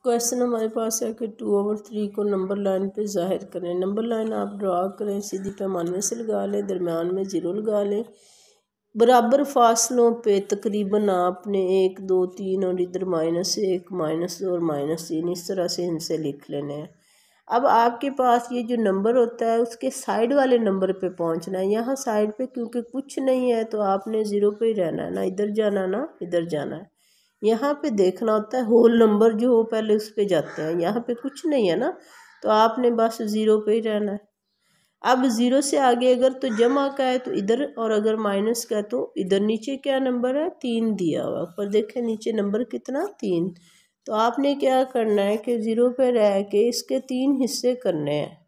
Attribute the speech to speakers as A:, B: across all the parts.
A: Question हमारे पास है कि 2/3 को नंबर लाइन पे जाहिर करें। नंबर लाइन आप ड्रा करें, सीधी पैमाने से लगा लें, दरमियान में ज़ीरो लगा लें। बराबर फासलों पे तकरीबन आपने 1 2 3 और इधर -1 -2 और -3 इस तरह से इनसे लिख लेने हैं। अब आपके पास ये जो नंबर होता है उसके साइड वाले नंबर पे पहुंचना है। यहाँ साइड पे क्योंकि कुछ नहीं है तो आपने ज़ीरो पे ही रहना है, ना इधर जाना ना इधर जाना है। यहाँ पे देखना होता है होल नंबर जो हो पहले उस पे जाते हैं। यहाँ पे कुछ नहीं है ना तो आपने बस ज़ीरो पे ही रहना है। अब ज़ीरो से आगे अगर तो जमा का है तो इधर, और अगर माइनस का है तो इधर। नीचे क्या नंबर है? 3 दिया हुआ। ऊपर देखें नीचे नंबर कितना? 3। तो आपने क्या करना है कि ज़ीरो पे रह के इसके 3 हिस्से करने हैं।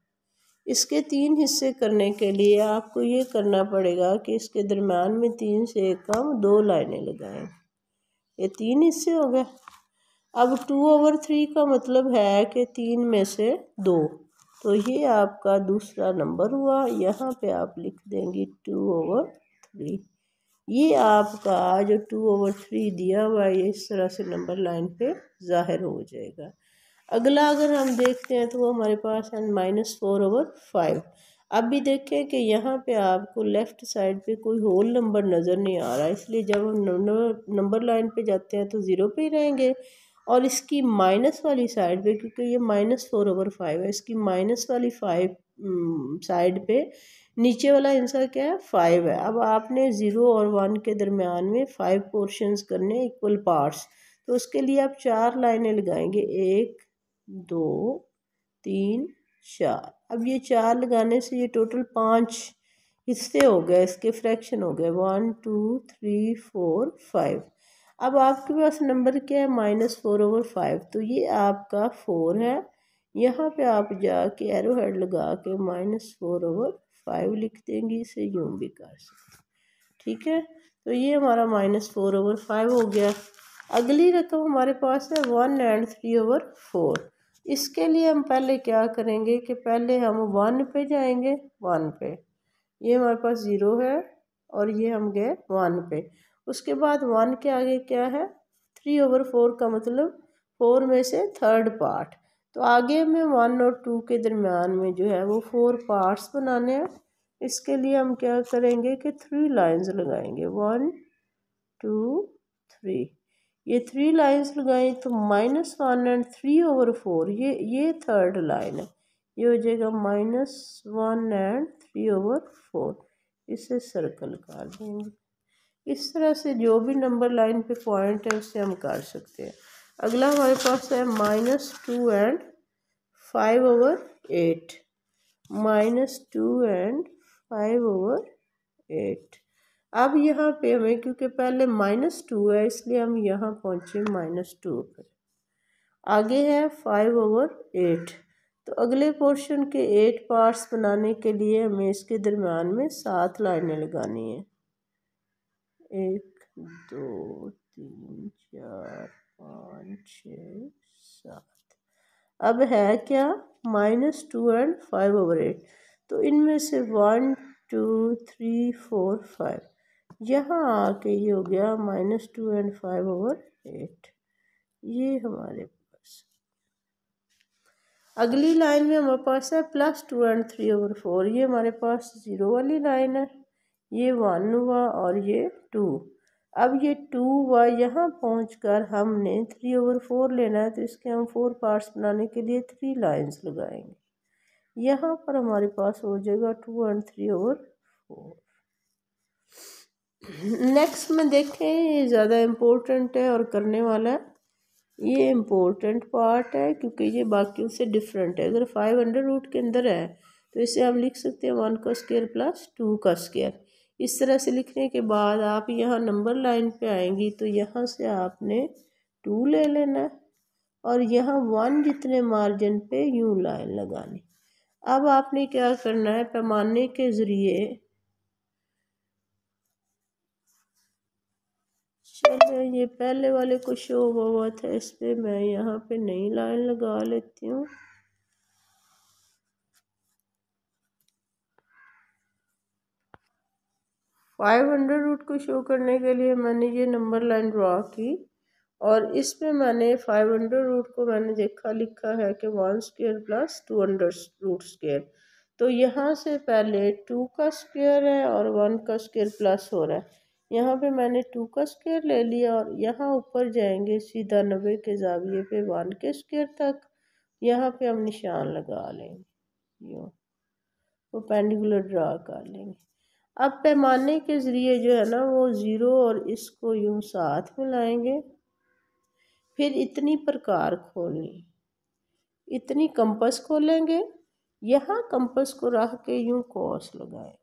A: इसके 3 हिस्से करने के लिए आपको ये करना पड़ेगा कि इसके दरम्यान में 3 से कम 2 लाइनें लगाएं। ये 3 हिस्से हो गए। अब 2/3 का मतलब है कि 3 में से 2, तो ये आपका दूसरा नंबर हुआ। यहाँ पे आप लिख देंगी 2/3। ये आपका जो 2/3 दिया हुआ है ये इस तरह से नंबर लाइन पे जाहिर हो जाएगा। अगला अगर हम देखते हैं तो वो हमारे पास है -4/5। अब भी देखें कि यहाँ पे आपको लेफ़्ट साइड पे कोई होल नंबर नज़र नहीं आ रहा, इसलिए जब हम नंबर लाइन पे जाते हैं तो ज़ीरो पे ही रहेंगे। और इसकी माइनस वाली साइड पे, क्योंकि ये -4/5 है, इसकी माइनस वाली 5 साइड पे नीचे वाला आंसर क्या है? 5 है। अब आपने 0 और 1 के दरमियान में 5 पोर्शंस करने इक्वल पार्ट्स। तो उसके लिए आप 4 लाइनें लगाएंगे, 1 2 3 4। अब ये 4 लगाने से ये टोटल 5 हिस्से हो गए, इसके फ्रैक्शन हो गए 1 2 3 4 5। अब आपके पास नंबर क्या है? -4/5। तो ये आपका 4 है। यहाँ पे आप जाके एरो हेड लगा के -4/5 लिख देंगी। इसे यूँ भी कर सकते, ठीक है। तो ये हमारा -4/5 हो गया। अगली रकम हमारे पास है 1 और 3/4। इसके लिए हम पहले क्या करेंगे कि पहले हम 1 पे जाएंगे। 1 पे ये हमारे पास 0 है और ये हम गए 1 पे। उसके बाद 1 के आगे क्या है? 3/4 का मतलब 4 में से थर्ड पार्ट। तो आगे हमें 1 और 2 के दरमियान में जो है वो 4 पार्ट्स बनाने हैं। इसके लिए हम क्या करेंगे कि 3 लाइंस लगाएंगे, 1 2 3। ये 3 लाइंस लगाएं तो -1 और 3/4 ये थर्ड लाइन है। ये हो जाएगा -1 और 3/4। इसे सर्कल कर देंगे। इस तरह से जो भी नंबर लाइन पे पॉइंट है उससे हम कर सकते हैं। अगला हमारे पास है -2 और 5/8। -2 और 5/8। अब यहाँ पे हमें, क्योंकि पहले -2 है इसलिए हम यहाँ पहुँचे -2 पर। आगे है 5/8। तो अगले पोर्शन के 8 पार्ट्स बनाने के लिए हमें इसके दरम्यान में 7 लाइनें लगानी है। 1 2 3 4 5 6 7। अब है क्या? -2 और 5/8। तो इनमें से 1 2 3 4 5 यहाँ आके ये हो गया -2 और 5/8। ये हमारे पास अगली लाइन में हमारे पास है +2 और 3/4। ये हमारे पास 0 वाली लाइन है। ये 1 हुआ और ये 2। अब ये 2 हुआ, यहाँ पहुंचकर हमने 3/4 लेना है तो इसके हम 4 पार्ट्स बनाने के लिए 3 लाइंस लगाएंगे। यहाँ पर हमारे पास हो जाएगा 2 और 3/4। नेक्स्ट में देखें, ये ज़्यादा इम्पोर्टेंट है और करने वाला है। ये इम्पोर्टेंट पार्ट है क्योंकि ये बाकियों से डिफरेंट है। अगर 5 अंडर रूट के अंदर है तो इसे हम लिख सकते हैं 1 का स्क्वायर प्लस 2 का स्क्वायर। इस तरह से लिखने के बाद आप यहाँ नंबर लाइन पे आएंगी तो यहाँ से आपने 2 ले लेना है और यहाँ 1 जितने मार्जिन पे यूँ लाइन लगानी। अब आपने क्या करना है? पैमाने के ज़रिए, चलो ये पहले वाले को शो हुआ था इस पे मैं यहाँ पे नई लाइन लगा लेती हूँ। फाइव अंडर रूट को शो करने के लिए मैंने ये नंबर लाइन ड्रॉ की और इसमें मैंने 500 रूट को मैंने देखा लिखा है कि 1 स्क्वायर प्लस 200 रूट स्क्वायर। तो यहाँ से पहले 2 का स्क्वायर है और 1 का स्क्वायर प्लस हो रहा है। यहाँ पे मैंने 2 का स्क्वायर ले लिया और यहाँ ऊपर जाएंगे सीधा 90 के जाविये पे 1 के स्क्वायर तक। यहाँ पे हम निशान लगा लेंगे, यूँ परपेंडिकुलर ड्रा कर लेंगे। अब पैमाने के ज़रिए जो है ना वो ज़ीरो और इसको यूँ साथ में लाएंगे। फिर इतनी प्रकार खोलनी, इतनी कंपास खोलेंगे, यहाँ कंपास को रख के यूँ कॉस लगाए,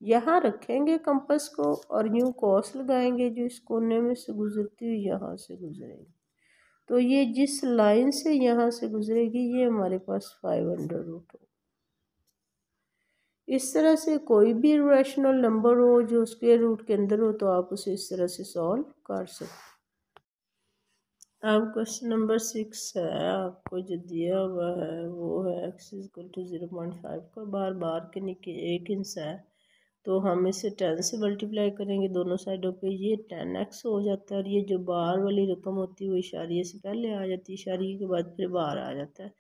A: यहाँ रखेंगे कंपास को और यूँ कॉस लगाएंगे जो इस कोने में से गुजरती हुई यहाँ से गुजरेगी। तो ये जिस लाइन से यहाँ से गुजरेगी ये हमारे पास 500 रूट हो। इस तरह से कोई भी रैशनल नंबर हो जो स्क्वायर रूट के अंदर हो तो आप उसे इस तरह से सॉल्व कर सकते। अब क्वेश्चन नंबर 6 है, आपको जो दिया हुआ है वो है x इक्वल टू 0.5 का बार बार के नीचे 1 इंच है। तो हम इसे 10 से मल्टीप्लाई करेंगे दोनों साइडों पे, ये 10x हो जाता है। और ये जो बार वाली रकम होती है वो इशारिये से पहले आ जाती है, इशारिये के बाद फिर बार आ जाता है।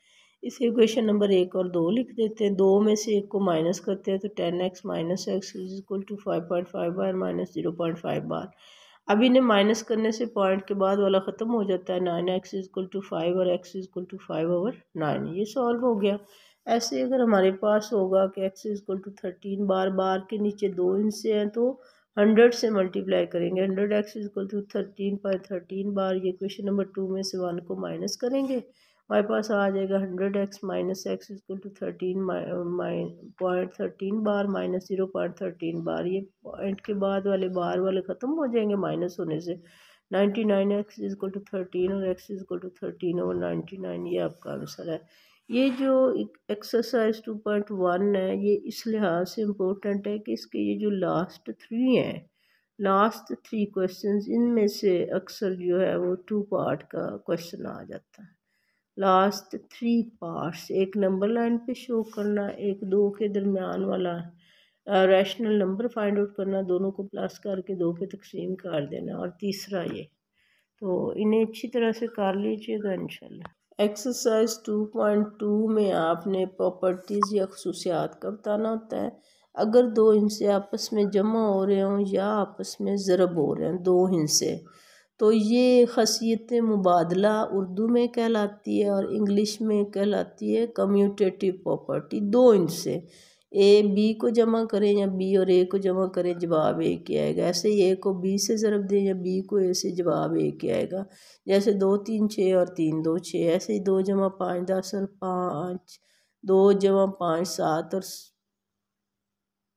A: इस इक्वेशन नंबर 1 और 2 लिख देते हैं। 2 में से 1 को माइनस करते हैं तो 10x minus x is equal to 5.5 bar minus 0.5 bar. अब इन्हें माइनस करने से पॉइंट के बाद वाला ख़त्म हो जाता है। 9x इक्वल टू 5 और x इक्वल टू 5/9, ये सॉल्व हो गया। ऐसे अगर हमारे पास होगा कि x इक्वल टू 13 बार, बार के नीचे 2 इंच से हैं तो 100 से मल्टीप्लाई करेंगे। 100x इक्वल टू 13/13 बार, ये क्वेश्चन नंबर 2 में से 1 को माइनस करेंगे, हमारे पास आ जाएगा 100x minus x equal to 13.13 bar minus 0.13 bar. ये पॉइंट के बाद वाले बार वाले ख़त्म हो जाएंगे माइनस होने से। 99x इक्वल टू 13 और x इक्वल टू 13/99, ये आपका आंसर है। ये जो एक्सरसाइज 2.1 है ये इस लिहाज से इम्पोर्टेंट है कि इसके ये जो लास्ट 3 हैं, लास्ट 3 क्वेश्चंस, इनमें से अक्सर जो है वो 2 पार्ट का क्वेश्चन आ जाता है। लास्ट 3 पार्ट्स, एक नंबर लाइन पे शो करना, एक 2 के दरमियान वाला रैशनल नंबर फाइंड आउट करना, दोनों को प्लस करके 2 पे तकसीम कर देना, और तीसरा ये। तो इन्हें अच्छी तरह से कर लीजिएगा इंशाल्लाह। एक्सरसाइज 2.2 में आपने प्रॉपर्टीज़ या खसूसियात का बताना होता है। अगर 2 हिस्से आपस में जमा हो रहे हों या आपस में ज़रब हो रहे हैं 2 हिस्से, तो ये ख़ासियत मुबादला उर्दू में कहलाती है और इंग्लिश में कहलाती है कम्यूटेटिव प्रॉपर्टी। 2 इंच से ए बी को जमा करें या बी और ए को जमा करें, जवाब ए के आएगा। ऐसे ही ए को बी से ज़रब दें या बी को ए से, जवाब ए के आएगा। जैसे 2 3 6 और 3 2 6, ऐसे ही 2 जमा 5 10 और 5, 2 जमा 5 7 और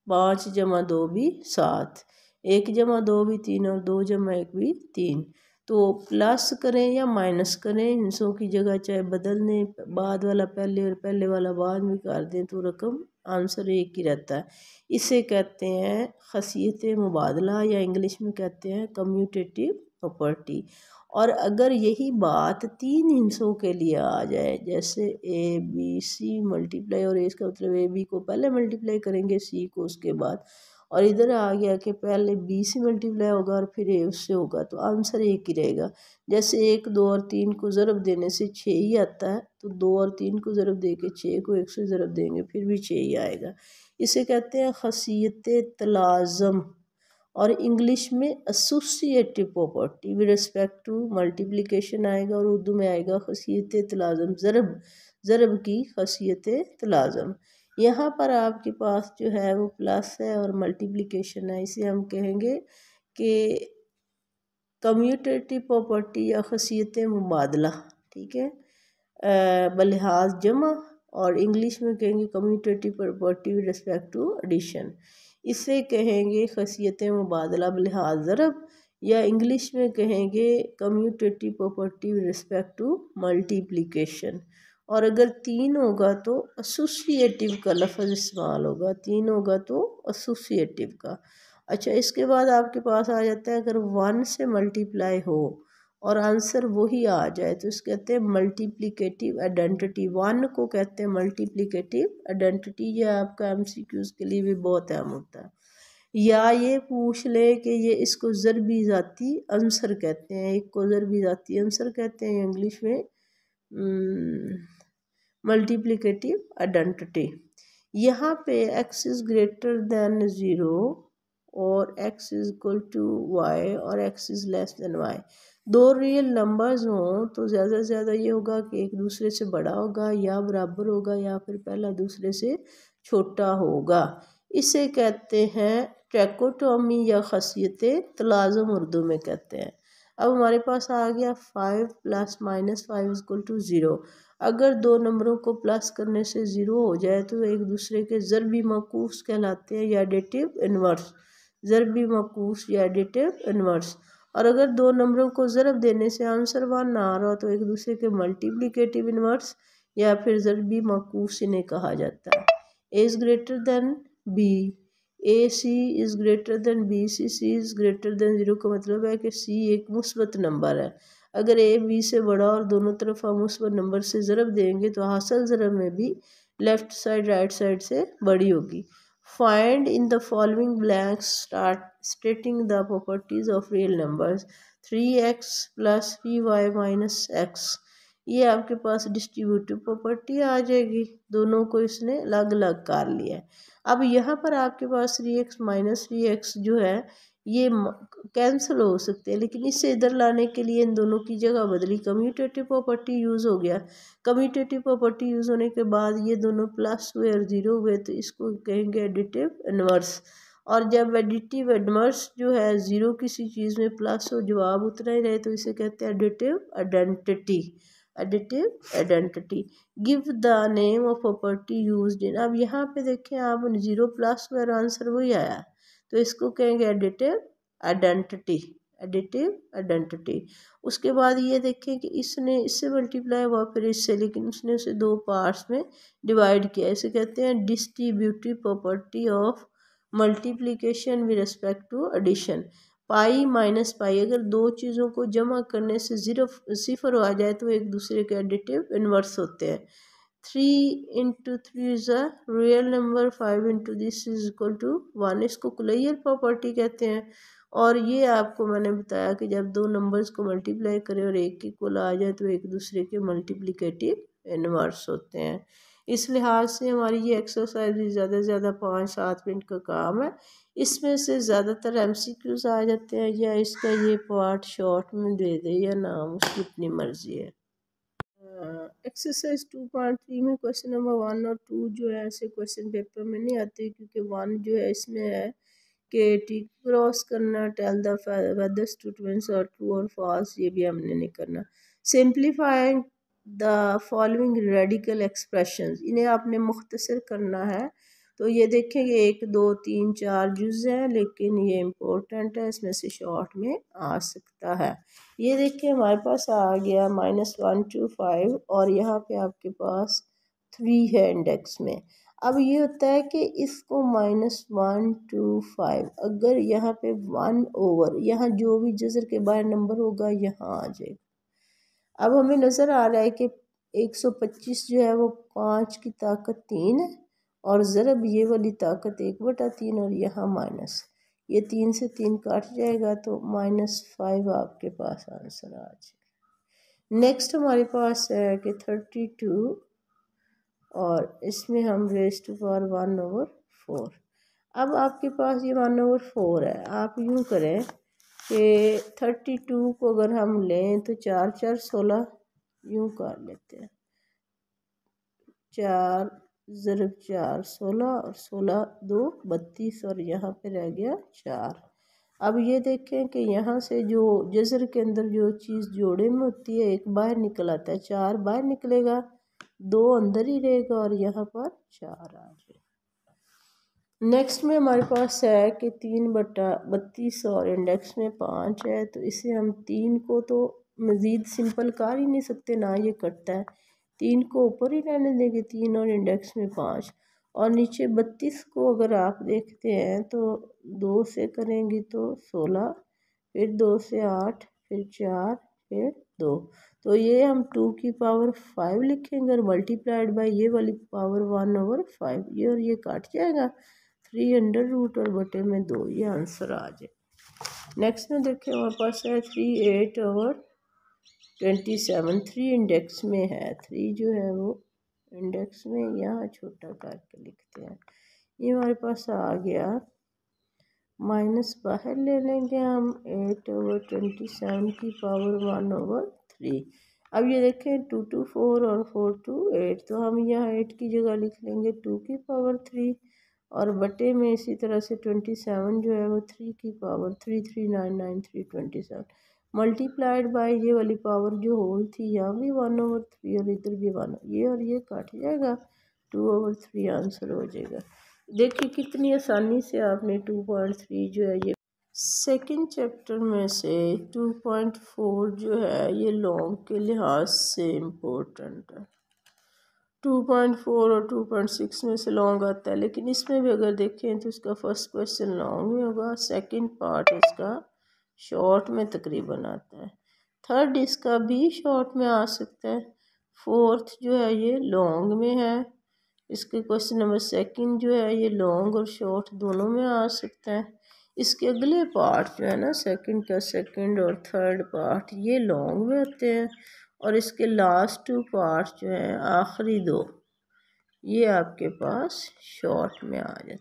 A: 5 जमा 2 भी 7, 1 जमा 2 भी 3 और 2 जमा 1 भी 3। तो प्लस करें या माइनस करें, हिस्सों की जगह चाहे बदल दें, बाद वाला पहले और पहले वाला बाद में कर दें तो रकम आंसर एक ही रहता है। इसे कहते हैं ख़ासियत मुबादला या इंग्लिश में कहते हैं कम्यूटेटिव प्रॉपर्टी। और अगर यही बात 3 हिस्सों के लिए आ जाए, जैसे ए बी सी मल्टीप्लाई, और इसका मतलब ए बी को पहले मल्टीप्लाई करेंगे सी को उसके बाद, और इधर आ गया कि पहले बी से मल्टीप्लाई होगा और फिर ए उससे होगा, तो आंसर एक ही रहेगा। जैसे 1 2 और 3 को ज़रब देने से 6 ही आता है, तो 2 और 3 को ज़रब दे के 6 को 1 से ज़रब देंगे फिर भी 6 ही आएगा। इसे कहते हैं ख़ासियत तलाज़म, और इंग्लिश में associative property with respect to multiplication आएगा, और उर्दू में आएगा ख़ासियत तलाज़म, ज़रब, ज़रब की ख़ासियत तलाज़म। यहाँ पर आपके पास जो है वो प्लस है और मल्टीप्लिकेशन है, इसे हम कहेंगे कि कम्यूटेटिव प्रॉपर्टी या ख़ासियत मुबादला, ठीक है, बलिहाज जमा, और इंग्लिश में कहेंगे commutative property with respect to addition. इसे कहेंगे ख़ासियत मुबादला बलिहाज ज़रब, या इंग्लिश में कहेंगे commutative property with respect to multiplication. और अगर 3 होगा तो एसोसिएटिव का लफ्ज़ इस्तेमाल होगा, 3 होगा तो एसोसिएटिव का। अच्छा, इसके बाद आपके पास आ जाता है अगर 1 से मल्टीप्लाई हो और आंसर वही आ जाए तो इसको कहते हैं मल्टीप्लिकेटिव आइडेंटिटी। 1 को कहते हैं मल्टीप्लिकेटिव आइडेंटिटी। ये आपका MCQs के लिए भी बहुत अहम होता है। या ये पूछ ले कि ये इसको ज़रबी ज़ाती अंसर कहते हैं, एक को ज़रबी ज़ाती अंसर कहते हैं इंग्लिश में मल्टीप्लिकेटिव आइडेंटिटी। यहाँ पे x इज़ ग्रेटर दैन 0 और x is equal to y और x is less than y, दो रियल नंबर्स हों तो ज़्यादा से ज़्यादा ये होगा कि एक दूसरे से बड़ा होगा या बराबर होगा या फिर पहला दूसरे से छोटा होगा। इसे कहते हैं ट्रैकोटोमी या खसियत तलाज़ुम उर्दू में कहते हैं। अब हमारे पास आ गया 5 + -5 इक्वल टू 0। अगर दो नंबरों को प्लस करने से ज़ीरो हो जाए तो एक दूसरे के ज़रबी मकूस कहलाते हैं या एडिटिव इन्वर्स, ज़रबी मकूस या एडिटिव इन्वर्स। और अगर दो नंबरों को ज़रब देने से आंसर 1 ना आ रहा तो एक दूसरे के मल्टीप्लिकेटिव इन्वर्स या फिर ज़रबी मकूस इन्हें कहा जाता है। A is greater than B, A C is greater than B C C is greater than 0 का मतलब है कि सी एक मुस्बत नंबर है। अगर ए बी से बड़ा और दोनों तरफ हम मुस्बत नंबर से ज़रब देंगे तो हासिल ज़रब में भी लेफ़्ट साइड राइट साइड से बड़ी होगी। Find in the following blanks stating the properties of real numbers 3x + 3y - x। ये आपके पास डिस्ट्रीब्यूटिव प्रॉपर्टी आ जाएगी, दोनों को इसने अलग अलग कर लिया है। अब यहाँ पर आपके पास 3x - 3x जो है ये कैंसिल हो सकते हैं, लेकिन इसे इधर लाने के लिए इन दोनों की जगह बदली, कम्यूटेटिव प्रॉपर्टी यूज़ हो गया। कम्यूटेटिव प्रॉपर्टी यूज़ होने के बाद ये दोनों प्लस हुए और ज़ीरो हुए तो इसको कहेंगे एडिटिव इन्वर्स। और जब एडिटिव इन्वर्स जो है ज़ीरो किसी चीज़ में प्लस हो जवाब उतना ही रहे तो इसे कहते हैं additive identity, additive identity. Give the name of property used in, अब यहाँ पे देखें आप 0 प्लस हुआ और आंसर वही आया तो इसको कहेंगे एडिटिव आइडेंटिटी, एडिटिव आइडेंटिटी। उसके बाद ये देखें कि इसने इससे मल्टीप्लाई हुआ फिर इससे, लेकिन उसने उसे दो पार्ट्स में डिवाइड किया, इसे कहते हैं distributive property of multiplication with respect to addition. Pi minus pi, अगर दो चीज़ों को जमा करने से सिफर आ जाए तो एक दूसरे के एडिटिव इन्वर्स होते हैं। 3 × 3 is a real number, 5 × this is equal to 1, इसको कुलैयर प्रॉपर्टी कहते हैं। और ये आपको मैंने बताया कि जब दो नंबर्स को मल्टीप्लाई करें और एक इक्वल आ जाए तो एक दूसरे के मल्टीप्लिकेटिव इन्वर्स होते हैं। इस लिहाज से हमारी ये एक्सरसाइज ज़्यादा से ज़्यादा 5-7 मिनट का काम है। इसमें से ज़्यादातर MCQs आ जाते हैं, या इसका ये पार्ट शॉर्ट में दे दे या नाम, उसकी अपनी मर्जी है। एक्सरसाइज 2.3 में क्वेश्चन नंबर 1 और 2 जो है ऐसे क्वेश्चन पेपर में नहीं आते, क्योंकि 1 जो है इसमें है कि टी क्रॉस करना, टेल द वेदर स्टेटमेंट्स और ट्रू और फॉल्स, ये भी हमने नहीं करना। Simplifying the following radical expressions, इन्हें आपने मुख्तसर करना है। तो ये देखेंगे 1 2 3 4 जुज़ हैं, लेकिन ये इम्पोर्टेंट है, इसमें से शॉर्ट में आ सकता है। ये देखिए हमारे पास आ गया -1 to 5 और यहाँ पे आपके पास 3 है इंडेक्स में। अब ये होता है कि इसको -1 to 5 अगर यहाँ पे 1 ओवर, यहाँ जो भी जज़र के बाहर नंबर होगा यहाँ आ जाएगा। अब हमें नज़र आ रहा है कि 125 जो है वो 5 की ताकत 3 है और ज़रब ये वाली ताकत 1/3 और यहाँ माइनस, ये 3 से 3 काट जाएगा तो -5 आपके पास आंसर आ जाएगा। नेक्स्ट हमारे पास है कि 32 और इसमें हम रेज़ टू पावर 1/4। अब आपके पास ये 1/4 है, आप यूँ करें कि 32 को अगर हम लें तो 4 4 16 यूँ कर लेते हैं, 4 ज़रब 4 16 और 16 2 32 और यहाँ पे रह गया 4। अब ये देखें कि यहाँ से जो जज़र के अंदर जो चीज़ जोड़े में होती है एक बाहर निकल आता है, 4 बाहर निकलेगा, 2 अंदर ही रहेगा और यहाँ पर 4 आ जाएगा। नेक्स्ट में हमारे पास है कि 3/32 और इंडेक्स में 5 है, तो इसे हम 3 को तो मज़ीद सिंपल कर ही नहीं सकते, ना ये कटता है, 3 को ऊपर ही रहने देंगे, 3 और इंडेक्स में 5 और नीचे 32 को अगर आप देखते हैं तो 2 से करेंगे तो 16, फिर 2 से 8, फिर 4, फिर 2, तो ये हम 2 की पावर 5 लिखेंगे और मल्टीप्लाइड बाय ये वाली पावर 1/5, ये और ये काट जाएगा, 3 अंडर रूट और बटे में 2, ये आंसर आ जाए। नेक्स्ट में देखें हमारे पास है 3 8/27, 3 इंडेक्स में है, 3 जो है वो इंडेक्स में, यहाँ छोटा करके लिखते हैं। ये हमारे पास आ गया, माइनस बाहर ले लेंगे हम 8/27 की पावर 1/3। अब ये देखें 2 to 4 और 4 to 8, तो हम यहाँ 8 की जगह लिख लेंगे 2 की पावर 3 और बटे में इसी तरह से 27 जो है वो 3 की पावर 3, 399,327 मल्टीप्लाइड बाय ये वाली पावर जो होल थी, यहाँ भी 1/3 और इधर भी 1, ये और ये काट जाएगा, 2/3 आंसर हो जाएगा। देखिए कितनी आसानी से आपने 2.3 जो है ये सेकंड चैप्टर में से 2.4 जो है ये लॉन्ग के लिहाज से इम्पोर्टेंट है। 2.4 और 2.6 में से लॉन्ग आता है, लेकिन इसमें भी अगर देखें तो इसका फर्स्ट क्वेश्चन लॉन्ग में होगा, सेकंड पार्ट इसका शॉर्ट में तकरीबन आता है, थर्ड इसका भी शॉर्ट में आ सकता है, फोर्थ जो है ये लॉन्ग में है, इसके क्वेश्चन नंबर सेकंड जो है ये लॉन्ग और शॉर्ट दोनों में आ सकता है। इसके अगले पार्ट जो है ना, सेकंड का सेकंड और थर्ड पार्ट ये लॉन्ग में होते हैं, और इसके लास्ट 2 पार्ट जो हैं आखिरी 2 ये आपके पास शॉर्ट में आ जाते हैं।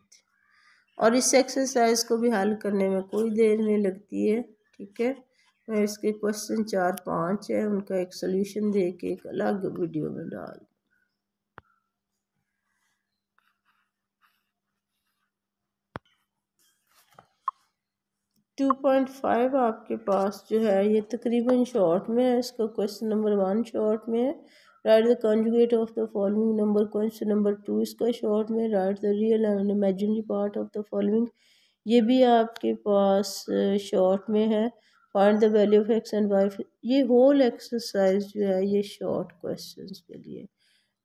A: और इस एक्सरसाइज को भी हल करने में कोई देर नहीं लगती है, ठीक है। मैं इसके क्वेश्चन 4-5 है, उनका एक सोल्यूशन दे के एक अलग वीडियो में डाल 2.5 आपके पास जो है ये तकरीबन शॉर्ट में है, इसका क्वेश्चन नंबर 1 शॉर्ट में है, write the conjugate of the following number, question number 2 इसका शॉर्ट में, write the real and imaginary part of the following, ये भी आपके पास शॉर्ट में है, find the value of x and y. ये होल एक्सरसाइज जो है ये शॉर्ट क्वेश्चंस के लिए,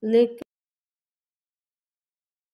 A: लेकिन